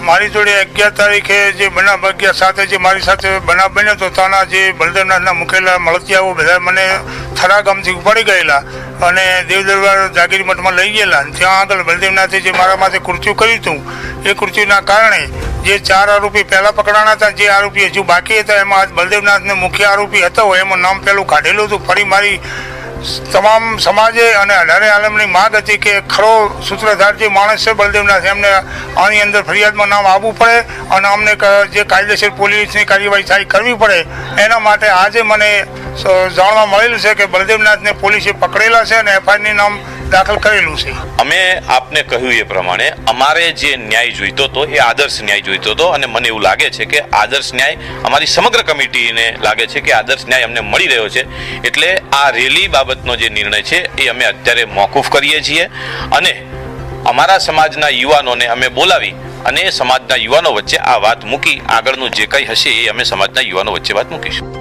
મારી જોડે 11 તારીખે જે બનાવ 11/7 જે મારી સાથે બનાવ બન્યો તો ત્યાંના જે બલદેવનાથના મુકેલા મળતિયાઓ બધા મને થરા ગામથી ઉપાડી ગયેલા અને દેવદરબાર જાગીર મઠમાં લઈ ગયેલા. ત્યાં આગળ બલદેવનાથે જે મારા માથે કૃત્યુ કર્યું હતું એ કૃત્યુના કારણે જે 4 આરોપી પહેલાં પકડાણા હતા, જે આરોપી હજુ બાકી હતા એમાં બલદેવનાથને મુખ્ય આરોપી હતો એમાં નામ પહેલું કાઢેલું હતું. ફરી મારી તમામ સમાજે અને 18 આલમની માગ હતી કે ખરો સૂત્રધાર જે માણસ છે બલદેવનાથ એમને આની અંદર ફરિયાદમાં નામ આવવું પડે અને અમને જે કાયદેસર પોલીસની કાર્યવાહી થાય કરવી પડે. એના માટે આજે મને જાણવા મળેલું છે કે બલદેવનાથને પોલીસે પકડેલા છે અને એફઆઈઆરની નામ દાખલ કરેલું છે. અમે આપને કહ્યું એ પ્રમાણે અમારે જે ન્યાય જોઈતો હતો એ આદર્શ ન્યાય જોઈતો હતો અને મને એવું લાગે છે કે આદર્શ ન્યાય અમારી સમગ્ર કમિટીને લાગે છે કે આદર્શ ન્યાય અમને મળી રહ્યો છે. એટલે આ રેલી બાબતનો જે નિર્ણય છે એ અમે અત્યારે મોકૂફ કરીએ છીએ અને અમારા સમાજના યુવાનોને અમે બોલાવી અને સમાજના યુવાનો વચ્ચે આ વાત મૂકી આગળનું જે કંઈ હશે એ અમે સમાજના યુવાનો વચ્ચે વાત મૂકીશું.